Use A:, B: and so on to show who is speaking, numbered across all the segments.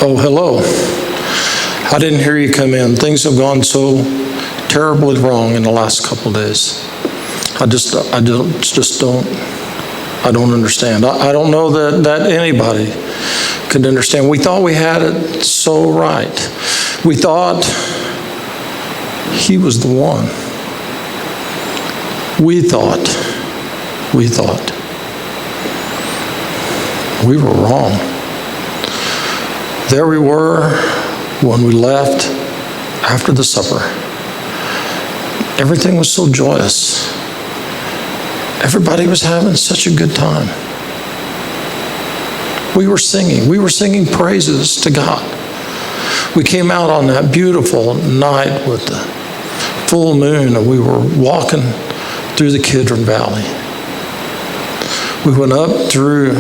A: Oh, hello. I didn't hear you come in. Things have gone so terribly wrong in the last couple of days. I don't understand. I don't know that anybody could understand. We thought we had it so right. We thought he was the one. We thought we were wrong. There we were when we left after the supper. Everything was so joyous. Everybody was having such a good time. We were singing praises to God. We came out on that beautiful night with the full moon, and we were walking through the Kidron Valley. We went up through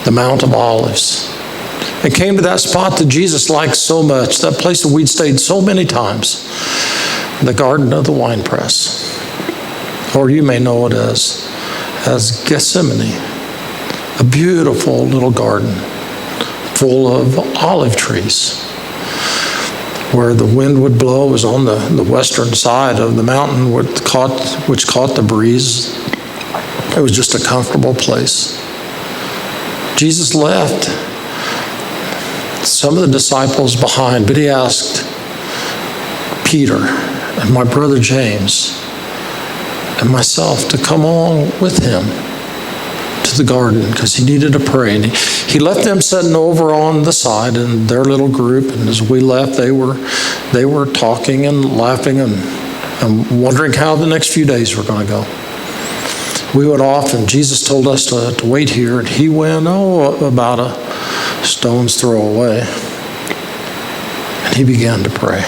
A: the Mount of Olives and came to that spot that Jesus liked so much, that place that we'd stayed so many times, the Garden of the Winepress. Or you may know it as Gethsemane, a beautiful little garden full of olive trees. Where the wind would blow was on the western side of the mountain, which caught the breeze. It was just a comfortable place. Jesus left some of the disciples behind, but he asked Peter and my brother James and myself to come along with him to the garden because he needed to pray. And he left them sitting over on the side in their little group, and as we left, they were talking and laughing and wondering how the next few days were going to go. We went off, and Jesus told us to wait here, and he went about a stone's throw away, and he began to pray.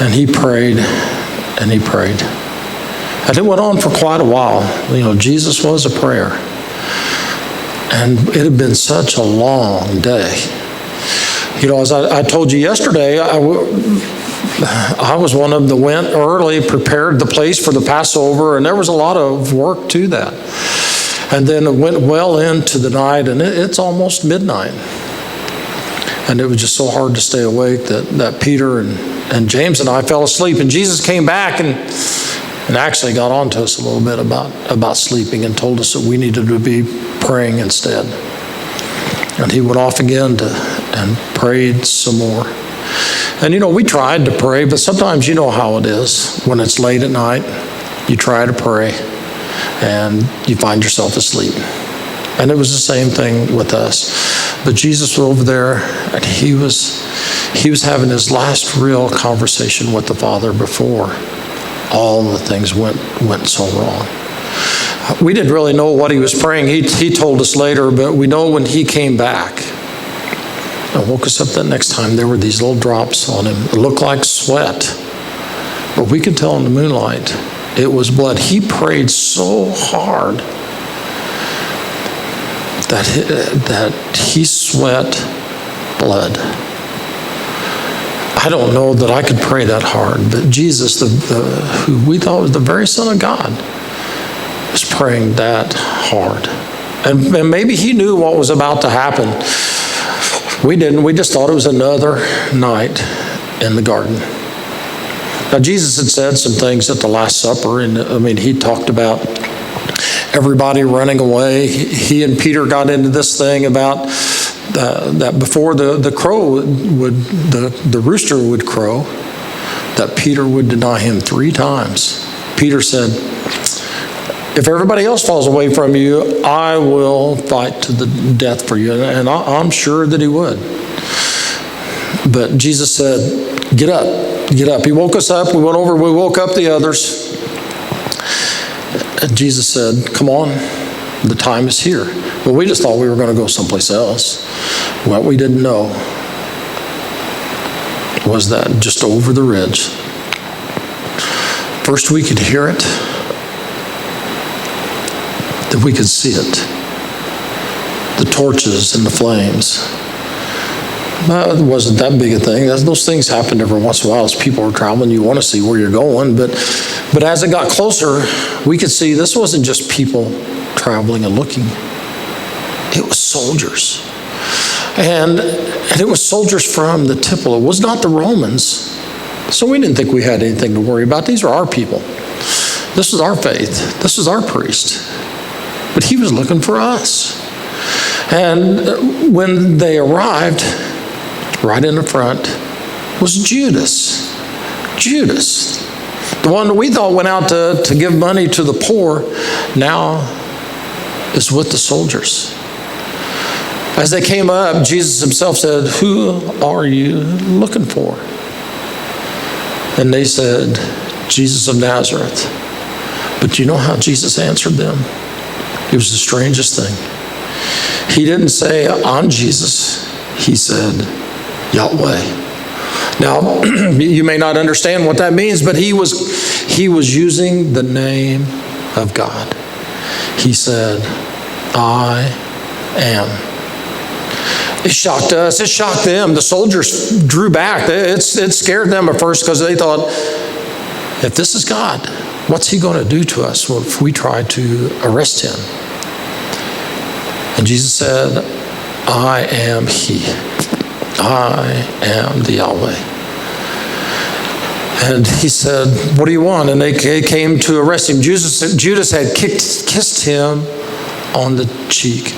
A: And he prayed, and he prayed. And it went on for quite a while. Jesus was a prayer. And it had been such a long day. As I told you yesterday, I was one of them that went early, prepared the place for the Passover, and there was a lot of work to that. And then it went well into the night, and it's almost midnight. And it was just so hard to stay awake that Peter and James and I fell asleep. And Jesus came back and actually got on to us a little bit about sleeping and told us that we needed to be praying instead. And he went off again and prayed some more. And we tried to pray, but sometimes you know how it is. When it's late at night, you try to pray and you find yourself asleep. And it was the same thing with us. But Jesus was over there, and he was having his last real conversation with the Father before all the things went so wrong. We didn't really know what he was praying. He told us later, but we know when he came back and woke us up that next time, there were these little drops on him. It looked like sweat, but we could tell in the moonlight it was blood. He prayed so hard that he sweat blood. I don't know that I could pray that hard, but Jesus, who we thought was the very Son of God, was praying that hard. And maybe he knew what was about to happen. We didn't. We just thought it was another night in the garden. Now, Jesus had said some things at the Last Supper, and he talked about everybody running away. He and Peter got into this thing about that before the rooster would crow, that Peter would deny him 3 times. Peter said, if everybody else falls away from you, I will fight to the death for you. And I'm sure that he would. But Jesus said, get up, get up. He woke us up. We went over, we woke up the others. And Jesus said, come on, the time is here. Well, we just thought we were going to go someplace else. What we didn't know was that just over the ridge, first we could hear it, then we could see it. The torches and the flames. It wasn't that big a thing. Those things happened every once in a while as people are traveling. You want to see where you're going. But as it got closer, we could see this wasn't just people traveling and looking. It was soldiers. And it was soldiers from the temple. It was not the Romans. So we didn't think we had anything to worry about. These were our people. This was our faith. This was our priest. But he was looking for us. And when they arrived, right in the front was Judas. Judas, the one that we thought went out to give money to the poor, now is with the soldiers. As they came up, Jesus himself said, "Who are you looking for?" And they said, "Jesus of Nazareth." But do you know how Jesus answered them? It was the strangest thing. He didn't say, "I'm Jesus." He said, "Yahweh." Now, you may not understand what that means, but he was using the name of God. He said, "I am." It shocked us. It shocked them. The soldiers drew back. It scared them at first because they thought, if this is God, what's he going to do to us if we try to arrest him? And Jesus said, "I am he. I am the Yahweh." And he said, "What do you want?" And they came to arrest him. Judas had kissed him on the cheek.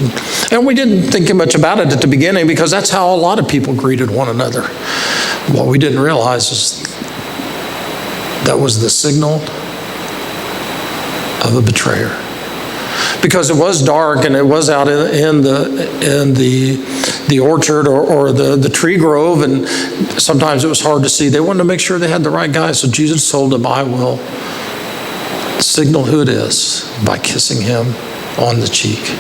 A: And we didn't think much about it at the beginning because that's how a lot of people greeted one another. What we didn't realize is that was the signal of a betrayer. Because it was dark and it was out in the orchard or the tree grove, and sometimes it was hard to see. They wanted to make sure they had the right guy, so Jesus told them, "I will signal who it is by kissing him on the cheek."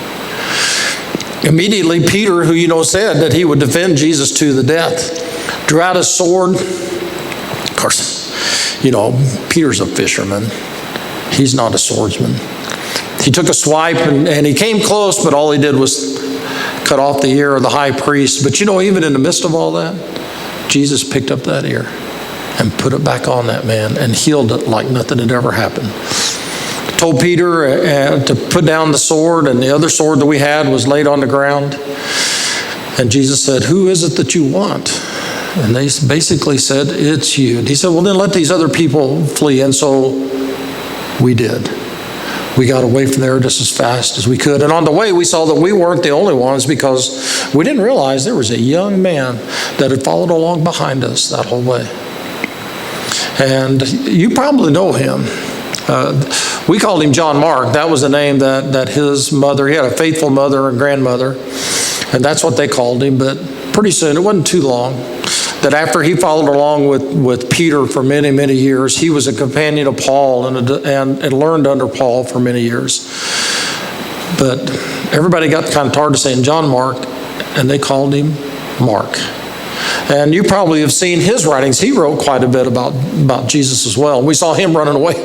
A: Immediately, Peter, who said that he would defend Jesus to the death, drew out his sword. Of course, Peter's a fisherman. He's not a swordsman. He took a swipe and he came close, but all he did was cut off the ear of the high priest. But even in the midst of all that, Jesus picked up that ear and put it back on that man and healed it like nothing had ever happened. Told Peter to put down the sword, and the other sword that we had was laid on the ground. And Jesus said, "Who is it that you want?" And they basically said, "It's you." And he said, "Well, then let these other people flee." And so we did. We got away from there just as fast as we could. And on the way, we saw that we weren't the only ones because we didn't realize there was a young man that had followed along behind us that whole way. And you probably know him. We called him John Mark. That was the name that his mother, he had a faithful mother and grandmother, and that's what they called him. But pretty soon, it wasn't too long, that after he followed along with Peter for many, many years, he was a companion of Paul and learned under Paul for many years. But everybody got kind of tired of saying John Mark, and they called him Mark. And you probably have seen his writings. He wrote quite a bit about Jesus as well. We saw him running away.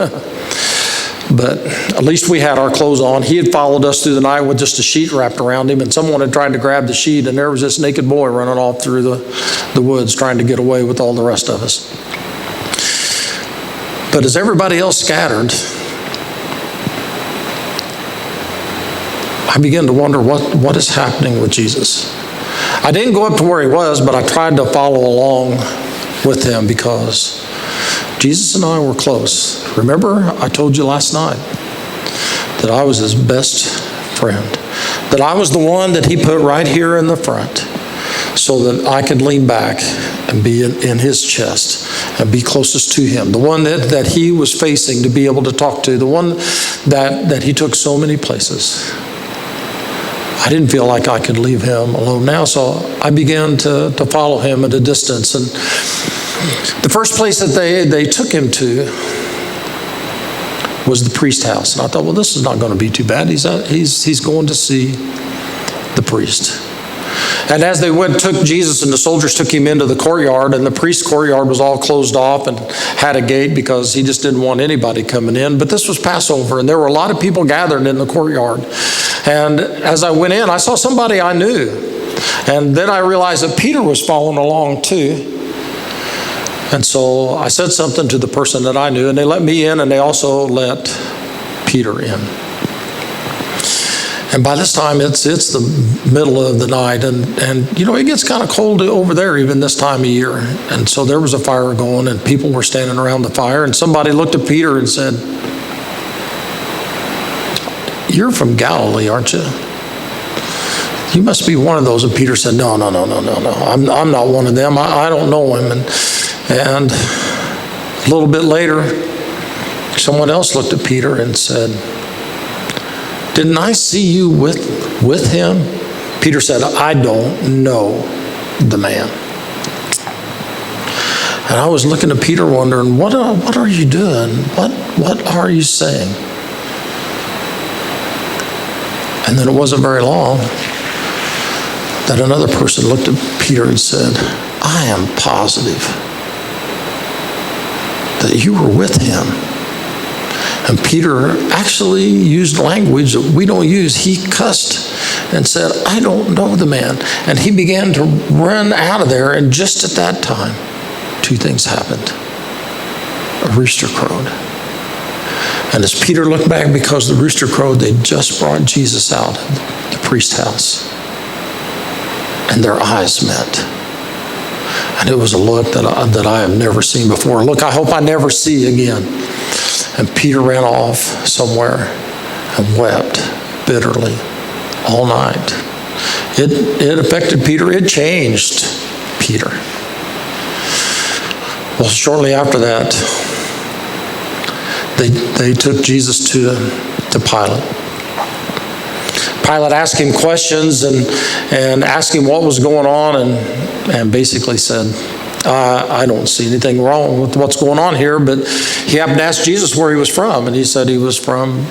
A: But at least we had our clothes on. He had followed us through the night with just a sheet wrapped around him, and someone had tried to grab the sheet, and there was this naked boy running off through the woods trying to get away with all the rest of us. But as everybody else scattered, I began to wonder what is happening with Jesus. I didn't go up to where he was, but I tried to follow along with him because Jesus and I were close. Remember, I told you last night that I was his best friend, that I was the one that he put right here in the front so that I could lean back and be in his chest and be closest to him, the one that he was facing to be able to talk to, the one that he took so many places. I didn't feel like I could leave him alone now, so I began to follow him at a distance. And the first place that they took him to was the priest's house. And I thought, well, this is not going to be too bad. He's going to see the priest. And as they took Jesus, and the soldiers took him into the courtyard, and the priest's courtyard was all closed off and had a gate because he just didn't want anybody coming in. But this was Passover, and there were a lot of people gathered in the courtyard. And as I went in, I saw somebody I knew. And then I realized that Peter was following along too. And so I said something to the person that I knew, and they let me in, and they also let Peter in. And by this time, it's the middle of the night, and it gets kind of cold over there even this time of year. And so there was a fire going, and people were standing around the fire, and somebody looked at Peter and said, "You're from Galilee, aren't you? You must be one of those." And Peter said, No. I'm not one of them. I don't know him. And a little bit later, someone else looked at Peter and said, "Didn't I see you with him?" Peter said, "I don't know the man." And I was looking at Peter wondering, what are you doing? What are you saying? And then it wasn't very long that another person looked at Peter and said, "I am positive that you were with him." And Peter actually used language that we don't use. He cussed and said, "I don't know the man." And he began to run out of there. And just at that time, two things happened. A rooster crowed. And as Peter looked back, because the rooster crowed, they just brought Jesus out of the priest's house. And their eyes met. And it was a look that I have never seen before. A look I hope I never see again. And Peter ran off somewhere and wept bitterly all night. It affected Peter. It changed Peter. Well, shortly after that, they took Jesus to Pilate. Pilate asked him questions and asked him what was going on, and basically said, "I don't see anything wrong with what's going on here." But he happened to ask Jesus where he was from, and he said he was from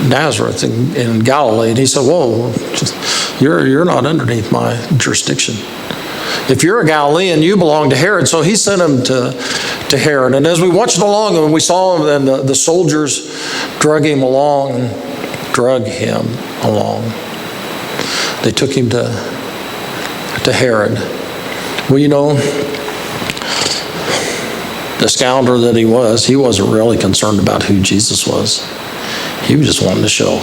A: Nazareth in Galilee. And he said, "Whoa, you're not underneath my jurisdiction. If you're a Galilean, you belong to Herod." So he sent him to Herod. And as we watched along, and we saw him, and the soldiers drug him along. They took him to Herod. Well, the scoundrel that he wasn't really concerned about who Jesus was. He was just wanting to show.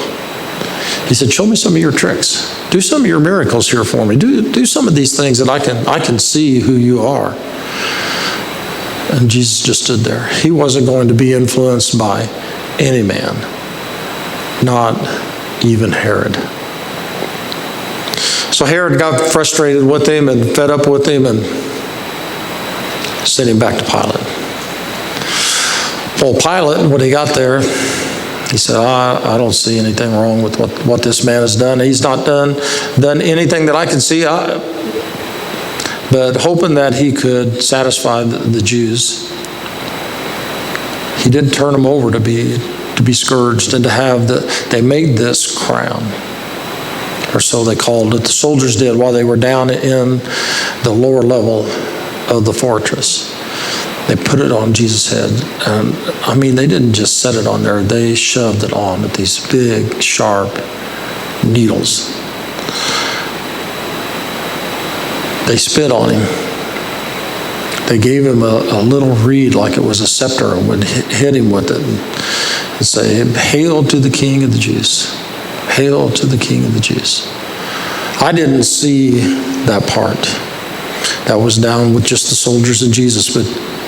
A: He said, "Show me some of your tricks. Do some of your miracles here for me. Do some of these things that I can see who you are." And Jesus just stood there. He wasn't going to be influenced by any man, not even Herod. So Herod got frustrated with him and fed up with him and sent him back to Pilate. Well, Pilate, when he got there, he said, I don't see anything wrong with what this man has done. He's not done anything that I can see. But hoping that he could satisfy the Jews, he did turn him over to be scourged and to have they made this crown, or so they called it. The soldiers did while they were down in the lower level of the fortress. They put it on Jesus' head. And they didn't just set it on there. They shoved it on with these big, sharp needles. They spit on him. They gave him a little reed like it was a scepter and would hit him with it and say, "Hail to the King of the Jews. Hail to the King of the Jews." I didn't see that part. That was down with just the soldiers and Jesus, but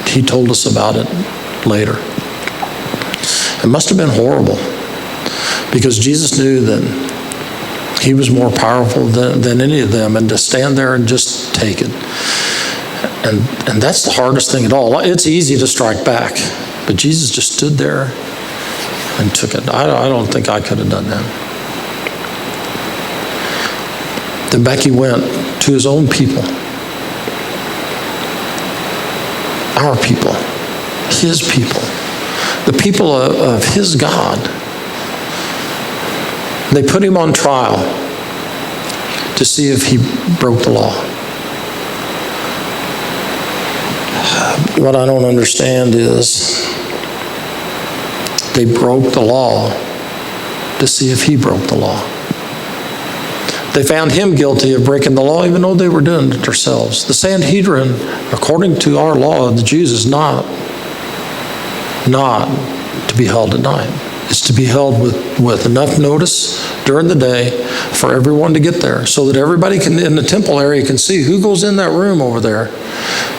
A: he told us about it later. It must have been horrible, because Jesus knew that he was more powerful than any of them, and to stand there and just take it. And that's the hardest thing at all. It's easy to strike back, but Jesus just stood there and took it. I don't think I could have done that. Then back he went to his own people. Our people. His people. The people of his God. They put him on trial to see if he broke the law. What I don't understand is they broke the law to see if he broke the law. They found him guilty of breaking the law, even though they were doing it themselves. The Sanhedrin, according to our law of the Jews, is not to be held at night. is to be held with enough notice during the day for everyone to get there, so that everybody in the temple area can see who goes in that room over there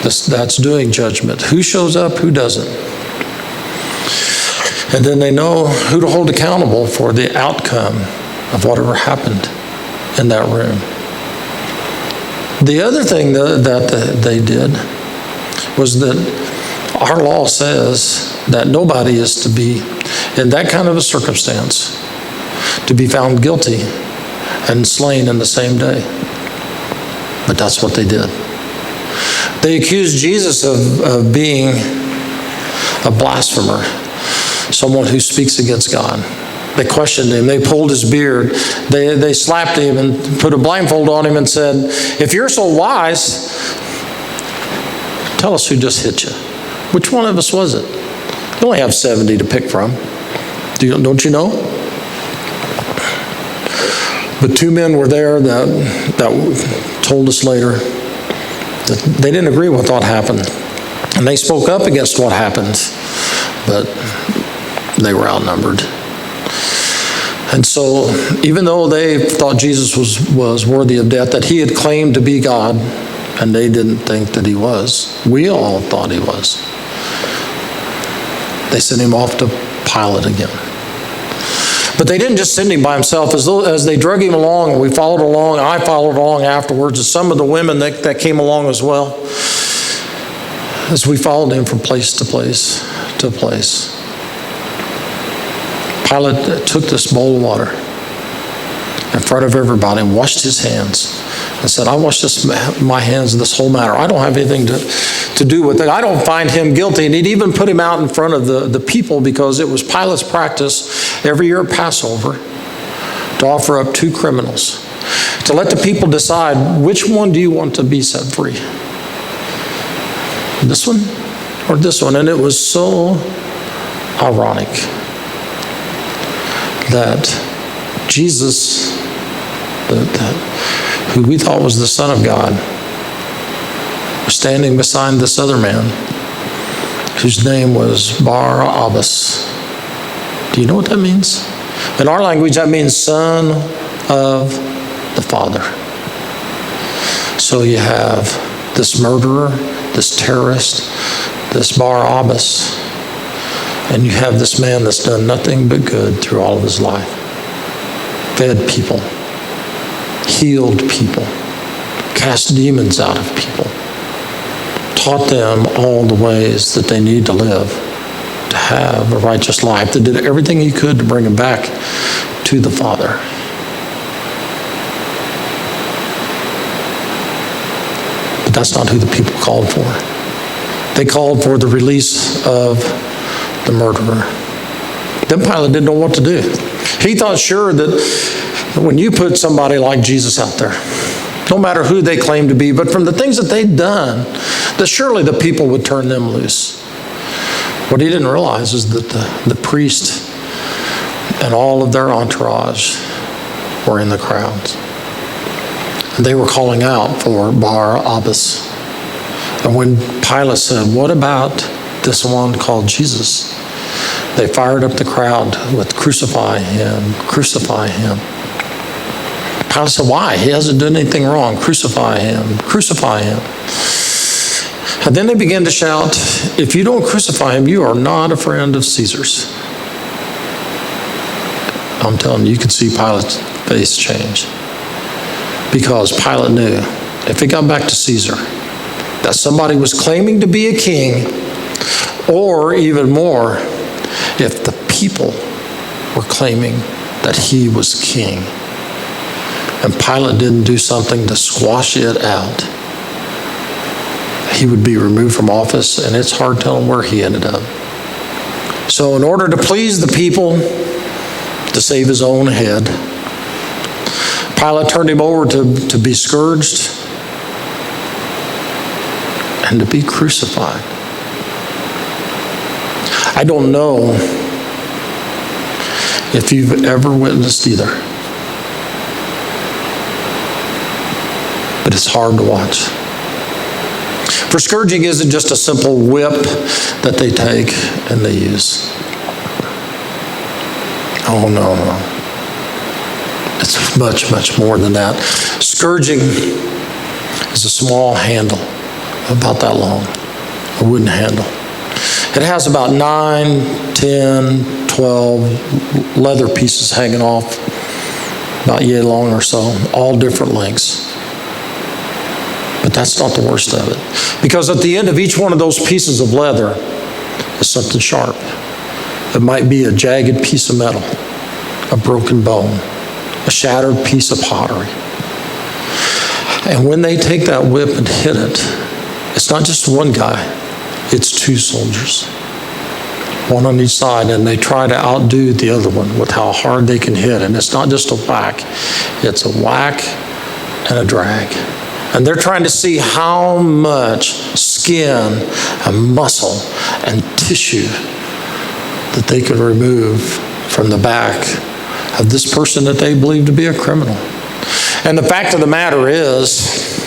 A: that's doing judgment, who shows up, who doesn't. And then they know who to hold accountable for the outcome of whatever happened in that room. The other thing that they did was that our law says that nobody is to be, in that kind of a circumstance, to be found guilty and slain in the same day. But that's what they did. They accused Jesus of being a blasphemer, someone who speaks against God. They questioned him. They pulled his beard. They slapped him and put a blindfold on him and said, "If you're so wise, tell us who just hit you. Which one of us was it? You only have 70 to pick from. Don't you know?" But two men were there that told us later that they didn't agree with what happened. And they spoke up against what happened, but they were outnumbered. And so, even though they thought Jesus was worthy of death, that he had claimed to be God, and they didn't think that he was, we all thought he was, they sent him off to Pilate again. But they didn't just send him by himself. As they drug him along, and we followed along, I followed along afterwards, and some of the women that came along as well, as we followed him from place to place to place. Pilate took this bowl of water in front of everybody and washed his hands and said, "I washed my hands of this whole matter. I don't have anything to do with it. I don't find him guilty." And he'd even put him out in front of the people, because it was Pilate's practice every year at Passover to offer up two criminals, to let the people decide, which one do you want to be set free? This one or this one? And it was so ironic that Jesus, who we thought was the Son of God, was standing beside this other man whose name was Barabbas. Do you know what that means? In our language, that means son of the Father. So you have this murderer, this terrorist, this Barabbas, and you have this man that's done nothing but good through all of his life. Fed people, healed people, cast demons out of people, taught them all the ways that they need to live to have a righteous life, that did everything he could to bring them back to the Father. But that's not who the people called for. They called for the release of the murderer. Then Pilate didn't know what to do. He thought sure that when you put somebody like Jesus out there, no matter who they claim to be, but from the things that they'd done, that surely the people would turn them loose. What he didn't realize is that the priest and all of their entourage were in the crowds. And they were calling out for Barabbas. And when Pilate said, "What about this one called Jesus?" they fired up the crowd with "Crucify him, crucify him." Pilate said, "Why? He hasn't done anything wrong. Crucify him, crucify him." And then they began to shout, "If you don't crucify him, you are not a friend of Caesar's." I'm telling you, you could see Pilate's face change. Because Pilate knew if it got back to Caesar, that somebody was claiming to be a king, or even more, if the people were claiming that he was king, and Pilate didn't do something to squash it out, he would be removed from office, and it's hard telling where he ended up. So in order to please the people, to save his own head, Pilate turned him over to be scourged and to be crucified. I don't know if you've ever witnessed either, but it's hard to watch. For scourging isn't just a simple whip that they take and they use. Oh, no, no. It's much, much more than that. Scourging is a small handle, about that long, a wooden handle. It has about 9, 10, 12 leather pieces hanging off, about yay long or so, all different lengths. But that's not the worst of it. Because at the end of each one of those pieces of leather is something sharp. It might be a jagged piece of metal, a broken bone, a shattered piece of pottery. And when they take that whip and hit it, it's not just one guy, it's two soldiers, one on each side, and they try to outdo the other one with how hard they can hit. And it's not just a whack, it's a whack and a drag. And they're trying to see how much skin and muscle and tissue that they could remove from the back of this person that they believe to be a criminal. And the fact of the matter is,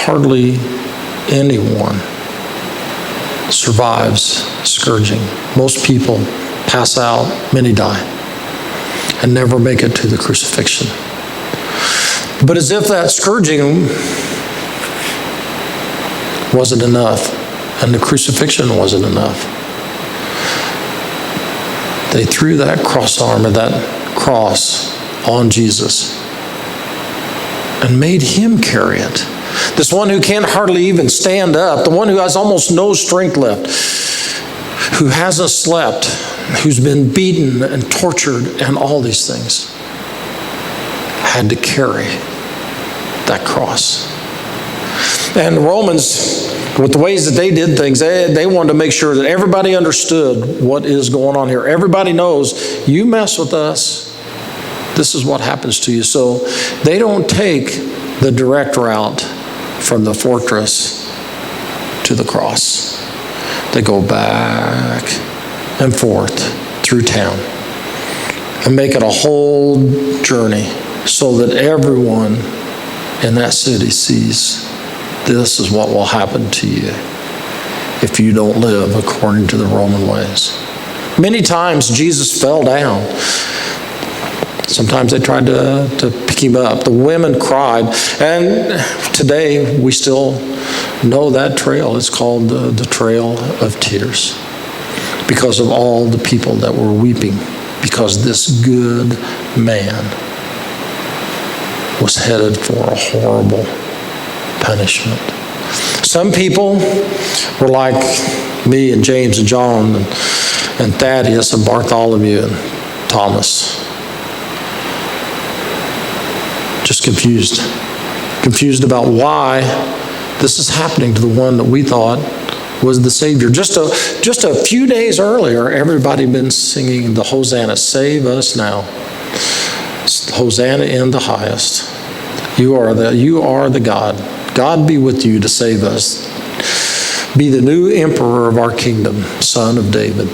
A: hardly anyone survives scourging. Most people pass out, many die, and never make it to the crucifixion. But as if that scourging wasn't enough, and the crucifixion wasn't enough, they threw that cross arm or that cross on Jesus and made him carry it. This one who can't hardly even stand up, the one who has almost no strength left, who hasn't slept, who's been beaten and tortured and all these things, had to carry that cross. And the Romans, with the ways that they did things, they wanted to make sure that everybody understood what is going on here. Everybody knows, you mess with us, this is what happens to you. So they don't take the direct route from the fortress to the cross. They go back and forth through town and make it a whole journey so that everyone in that city sees this is what will happen to you if you don't live according to the Roman ways. Many times Jesus fell down. Sometimes they tried to pick him up. The women cried. And today we still know that trail. It's called the Trail of Tears, because of all the people that were weeping, because this good man was headed for a horrible punishment. Some people were like me and James and John and Thaddeus and Bartholomew and Thomas. Just confused about why this is happening to the one that we thought was the Savior. Just a few days earlier, everybody had been singing the Hosanna, save us now. Hosanna in the highest. You are the God. God be with you to save us. Be the new emperor of our kingdom, son of David.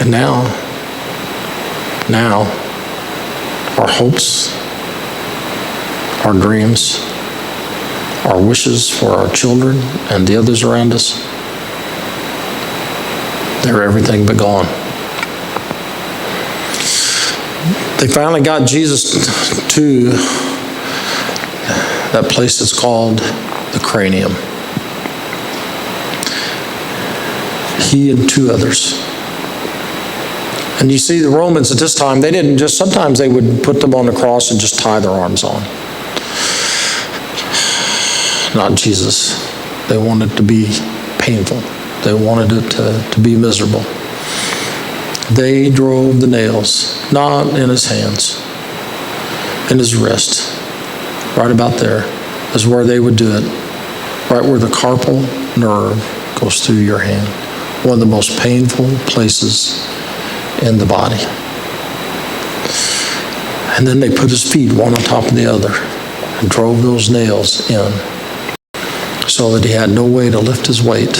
A: And now, our hopes, our dreams, our wishes for our children and the others around us, they're everything but gone. They finally got Jesus to that place that's called the cranium. He and two others. And you see, the Romans at this time, they didn't just, sometimes they would put them on the cross and just tie their arms on. Not Jesus. They wanted it to be painful. They wanted it to be miserable. They drove the nails, not in his hands, in his wrist. Right about there is where they would do it. Right where the carpal nerve goes through your hand. One of the most painful places in the body. And then they put his feet one on top of the other and drove those nails in so that he had no way to lift his weight.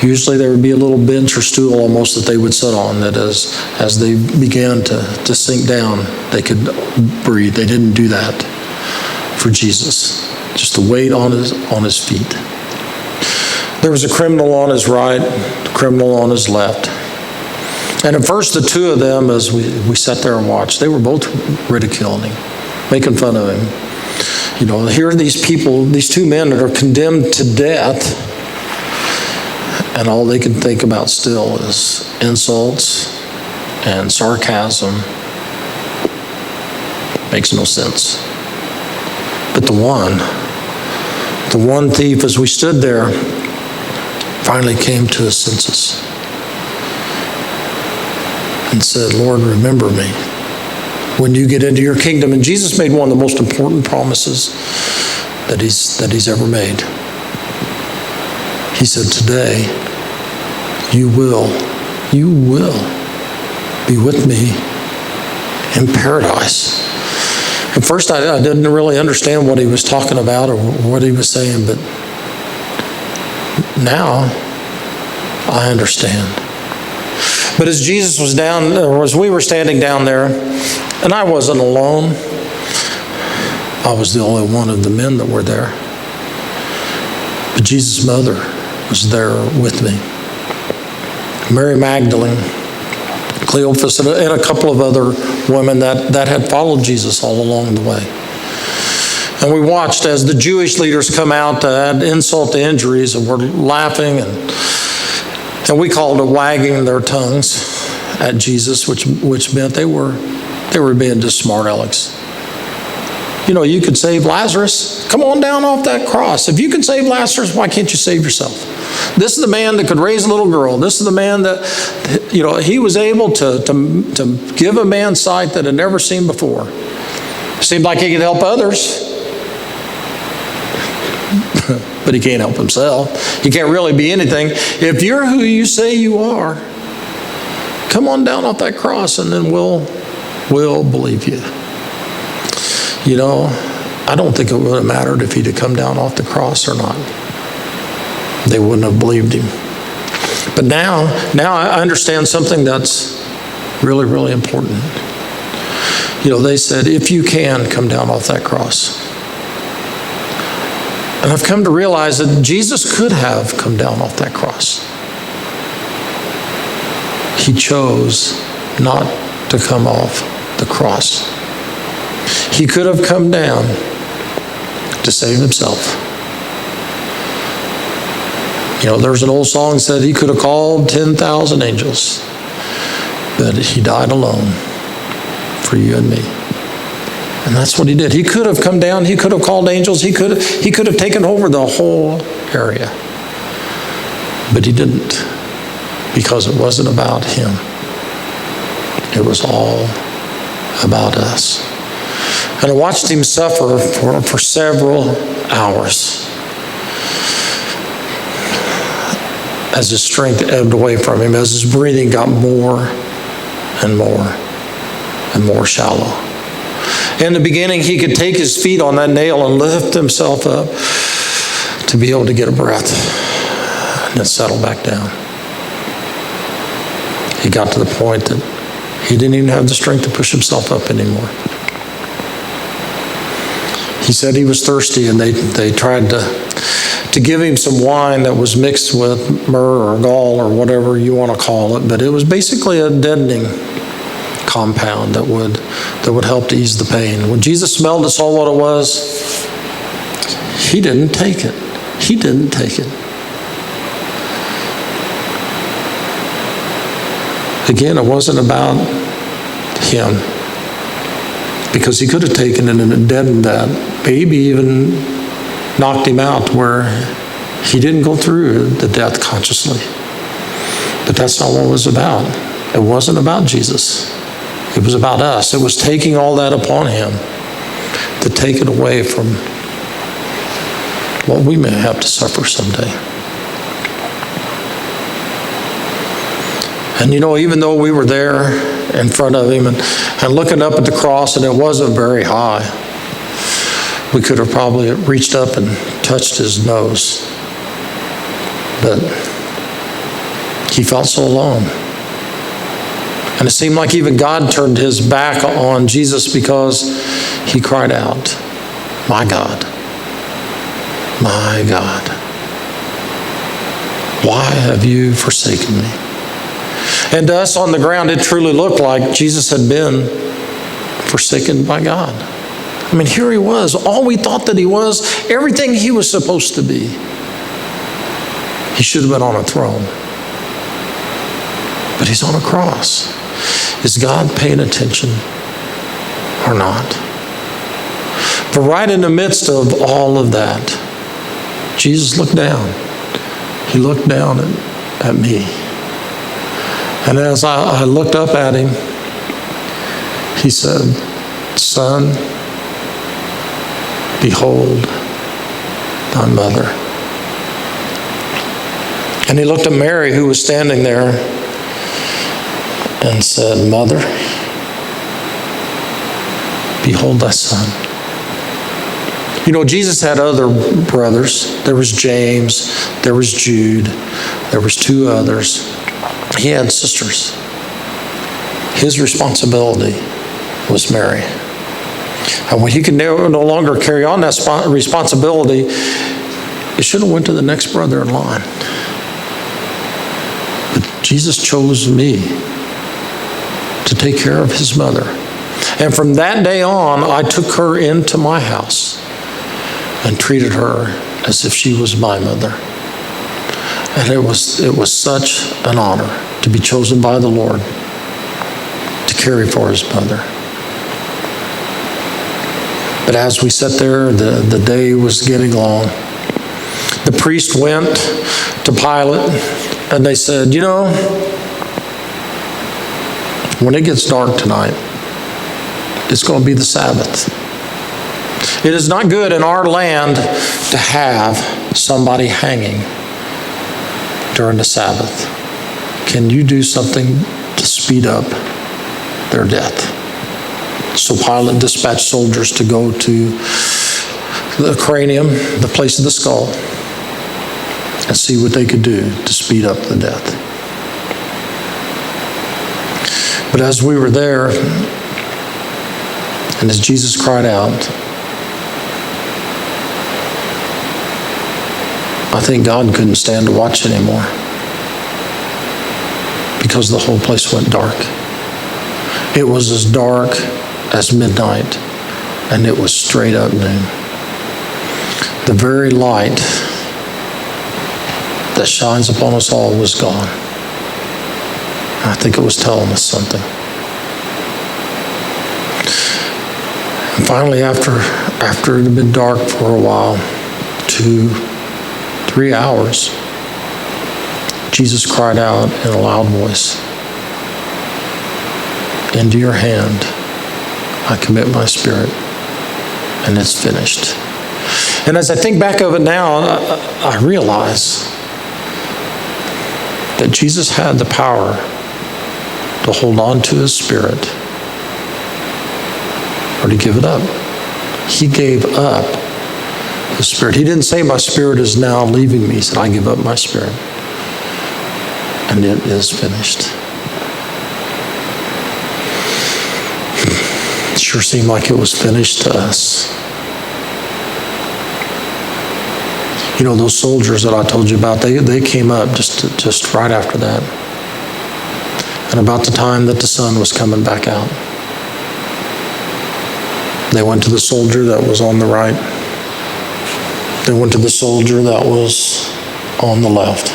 A: Usually there would be a little bench or stool almost that they would sit on, that as they began to sink down, they could breathe. They didn't do that for Jesus. Just the weight on his feet. There was a criminal on his right, a criminal on his left. And at first, the two of them, as we sat there and watched, they were both ridiculing him, making fun of him. You know, here are these people, these two men that are condemned to death, and all they can think about still is insults and sarcasm. Makes no sense. But the one thief, as we stood there, finally came to his senses and said, Lord, remember me when you get into your kingdom. And Jesus made one of the most important promises that he's ever made. He said, today, you will be with me in paradise. At first, I didn't really understand what he was talking about or what he was saying, but now I understand. But as Jesus was down, or as we were standing down there, and I wasn't alone, I was the only one of the men that were there. But Jesus' mother was there with me. Mary Magdalene, Cleophas, and a couple of other women that had followed Jesus all along the way. And we watched as the Jewish leaders come out to add insult to injuries, and were laughing, and we called it wagging their tongues at Jesus, which meant they were being just smart alecks. You know, you could save Lazarus. Come on down off that cross. If you can save Lazarus, why can't you save yourself? This is the man that could raise a little girl. This is the man that, you know, he was able to give a man sight that had never seen before. Seemed like he could help others, but he can't help himself. He can't really be anything. If you're who you say you are, come on down off that cross, and then we'll believe you. You know, I don't think it would have mattered if he'd have come down off the cross or not. They wouldn't have believed him. But now I understand something that's really, really important. You know, they said, if you can, come down off that cross. And I've come to realize that Jesus could have come down off that cross. He chose not to come off the cross. He could have come down to save himself. You know, there's an old song that said he could have called 10,000 angels, but he died alone for you and me. And that's what he did. He could have come down, he could have called angels, he could have taken over the whole area. But he didn't, because it wasn't about him. It was all about us. And I watched him suffer for several hours as his strength ebbed away from him, as his breathing got more and more and more shallow. In the beginning, he could take his feet on that nail and lift himself up to be able to get a breath and then settle back down. He got to the point that he didn't even have the strength to push himself up anymore. He said he was thirsty, and they tried to give him some wine that was mixed with myrrh or gall or whatever you want to call it, but it was basically a deadening compound that would help to ease the pain. When Jesus smelled and saw what it was, he didn't take it. He didn't take it. Again, it wasn't about him, because he could have taken it and deadened that, maybe even knocked him out where he didn't go through the death consciously. But that's not what it was about. It wasn't about Jesus. It was about us. It was taking all that upon him to take it away from what we may have to suffer someday. And you know, even though we were there in front of him and looking up at the cross, and it wasn't very high, we could have probably reached up and touched his nose. But he felt so alone. And it seemed like even God turned his back on Jesus, because he cried out, my God, why have you forsaken me? And to us on the ground, it truly looked like Jesus had been forsaken by God. I mean, here he was, all we thought that he was, everything he was supposed to be. He should have been on a throne. But he's on a cross. Is God paying attention or not? But right in the midst of all of that, Jesus looked down. He looked down at me. And as I looked up at him, he said, "Son, behold thy mother." And he looked at Mary, who was standing there, and said, "Mother, behold thy son." You know, Jesus had other brothers. There was James, there was Jude, there was two others. He had sisters. His responsibility was Mary. And when he could no longer carry on that responsibility, it should have went to the next brother in line. But Jesus chose me to take care of his mother. And from that day on, I took her into my house and treated her as if she was my mother. And it was such an honor to be chosen by the Lord to care for his mother. But as we sat there, the day was getting long. The priest went to Pilate and they said, "You know, when it gets dark tonight, it's going to be the Sabbath. It is not good in our land to have somebody hanging during the Sabbath. Can you do something to speed up their death?" So Pilate dispatched soldiers to go to the cranium, the place of the skull, and see what they could do to speed up the death. But as we were there, and as Jesus cried out, I think God couldn't stand to watch anymore, because the whole place went dark. It was as dark as midnight, and it was straight up noon. The very light that shines upon us all was gone. I think it was telling us something. And finally, after it had been dark for a while, 2-3 hours, Jesus cried out in a loud voice, "Into your hand I commit my spirit," and it's finished. And as I think back of it now, I realize that Jesus had the power to hold on to his spirit or to give it up. He gave up his spirit. He didn't say, "My spirit is now leaving me." He said, "I give up my spirit, and it is finished." It sure seemed like it was finished to us. You know, those soldiers that I told you about, they came up just right after that. And about the time that the sun was coming back out, they went to the soldier that was on the right. They went to the soldier that was on the left.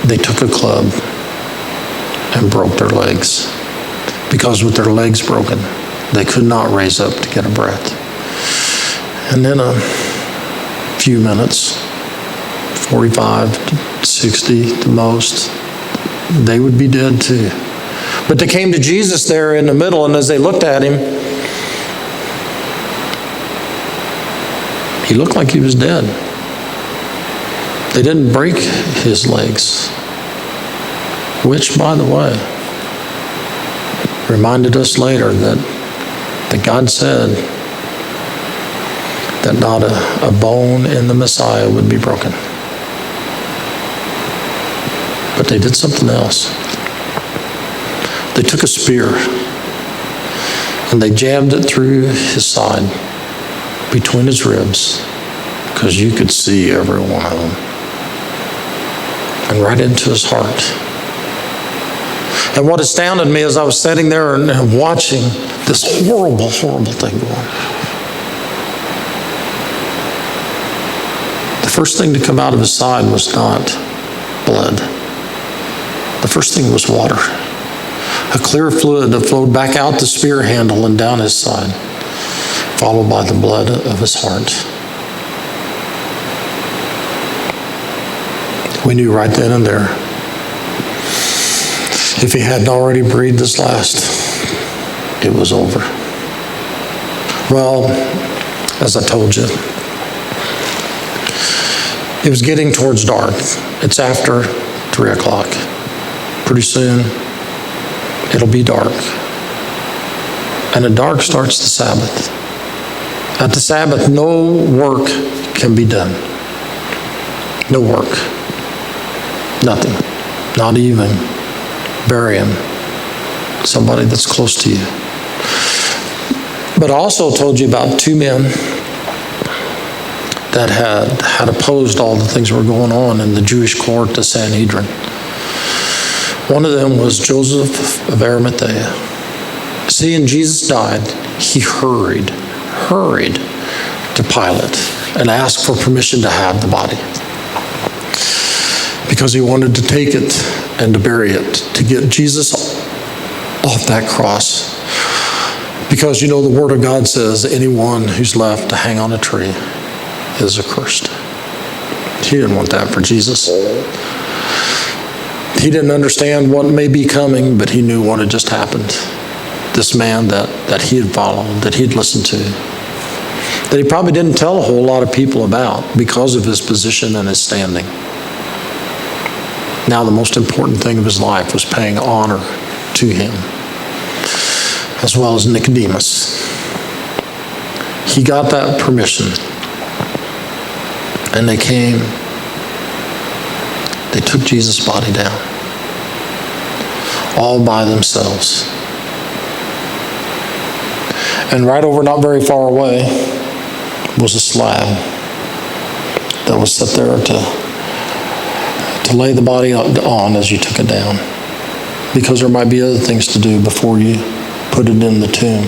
A: They took a club and broke their legs, because with their legs broken, they could not raise up to get a breath. And then a few minutes, 45 to 60 the most, they would be dead too. But they came to Jesus there in the middle, and as they looked at him, he looked like he was dead. They didn't break his legs, which, by the way, reminded us later that God said that not a bone in the Messiah would be broken. But they did something else. They took a spear and they jammed it through his side, between his ribs, because you could see every one of them, and right into his heart. And what astounded me as I was sitting there and watching this horrible, horrible thing go on. The first thing to come out of his side was not blood. The first thing was water. A clear fluid that flowed back out the spear handle and down his side, followed by the blood of his heart. We knew right then and there, if he hadn't already breathed his last, it was over. Well, as I told you, it was getting towards dark. It's after 3 o'clock. Pretty soon, it'll be dark. And the dark starts the Sabbath. At the Sabbath, no work can be done. No work. Nothing. Not even burying somebody that's close to you. But I also told you about 2 men that had opposed all the things that were going on in the Jewish court, the Sanhedrin. One of them was Joseph of Arimathea. Seeing Jesus died, he hurried to Pilate and asked for permission to have the body, because he wanted to take it and to bury it, to get Jesus off that cross. Because you know the Word of God says anyone who's left to hang on a tree is accursed. He didn't want that for Jesus. He didn't understand what may be coming, but he knew what had just happened. This man that he had followed, that he'd listened to, that he probably didn't tell a whole lot of people about because of his position and his standing. Now the most important thing of his life was paying honor to him, as well as Nicodemus. He got that permission, and they came. They took Jesus' body down, all by themselves. And right over, not very far away, was a slab that was set there to lay the body on as you took it down, because there might be other things to do before you put it in the tomb.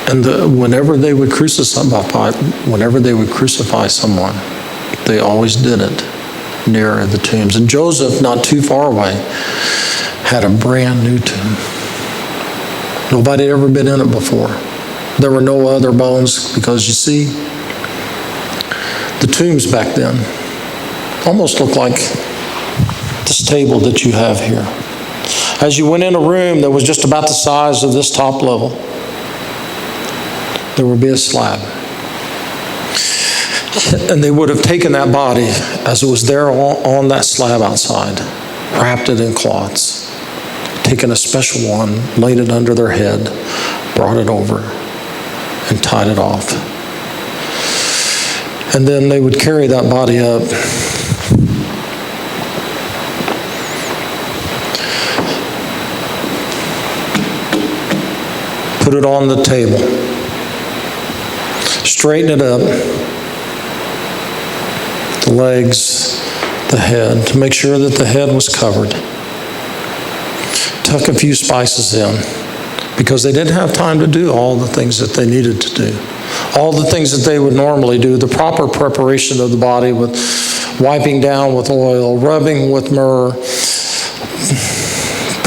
A: And whenever they would crucify someone, they always did it near the tombs. And Joseph, not too far away, had a brand new tomb. Nobody had ever been in it before. There were no other bones, because you see, the tombs back then almost looked like this table that you have here. As you went in a room that was just about the size of this top level, there would be a slab. And they would have taken that body as it was there on that slab outside, wrapped it in cloths, taken a special one, laid it under their head, brought it over, and tied it off. And then they would carry that body up, put it on the table, straighten it up, the legs, the head, to make sure that the head was covered. Tuck a few spices in, because they didn't have time to do all the things that they needed to do. All the things that they would normally do, the proper preparation of the body with wiping down with oil, rubbing with myrrh,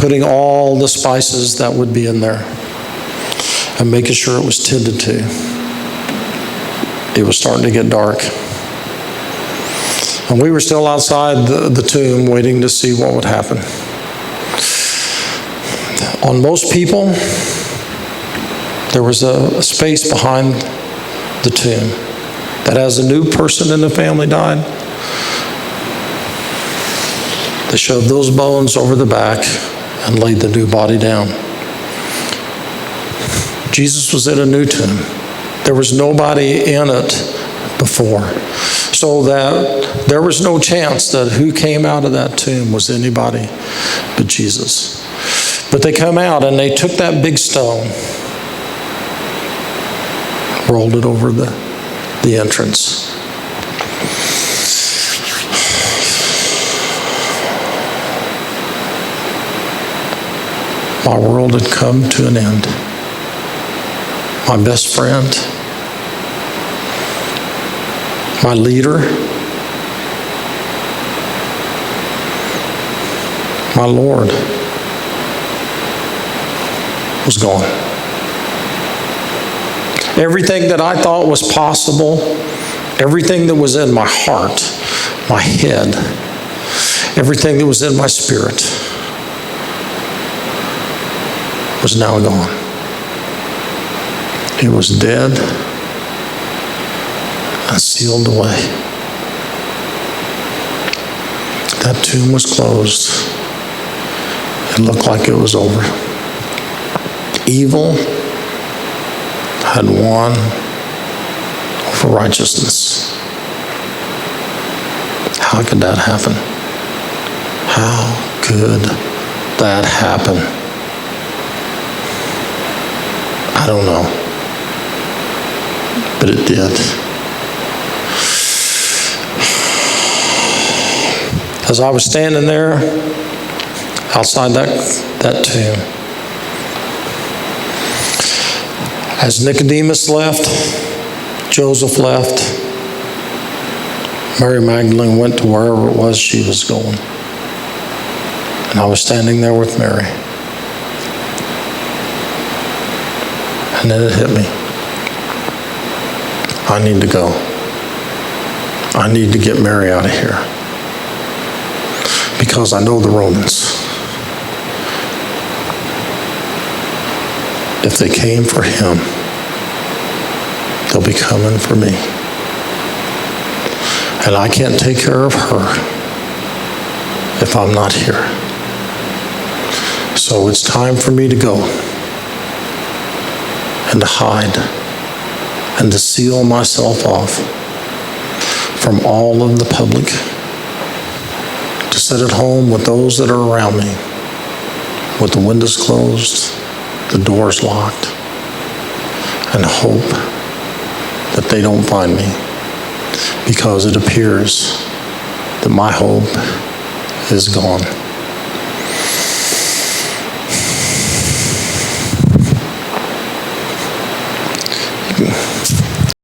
A: putting all the spices that would be in there, and making sure it was tended to. It was starting to get dark. And we were still outside the tomb waiting to see what would happen. On most people, there was a space behind the tomb that as a new person in the family died, they shoved those bones over the back and laid the new body down. Jesus was in a new tomb. There was nobody in it before, so that there was no chance that who came out of that tomb was anybody but Jesus. But they come out and they took that big stone, rolled it over the entrance. My world had come to an end. My best friend, my leader, my Lord was gone. Everything that I thought was possible, everything that was in my heart, my head, everything that was in my spirit was now gone. It was dead and sealed away. That tomb was closed. It looked like it was over. Evil had won over righteousness. How could that happen? How could that happen? I don't know. But it did. As I was standing there outside that tomb, as Nicodemus left, Joseph left, Mary Magdalene went to wherever it was she was going. And I was standing there with Mary. And then it hit me. I need to go. I need to get Mary out of here. Because I know the Romans. If they came for him, they'll be coming for me. And I can't take care of her if I'm not here. So it's time for me to go and to hide and to seal myself off from all of the public, to sit at home with those that are around me, with the windows closed, the doors locked, and hope that they don't find me, because it appears that my hope is gone.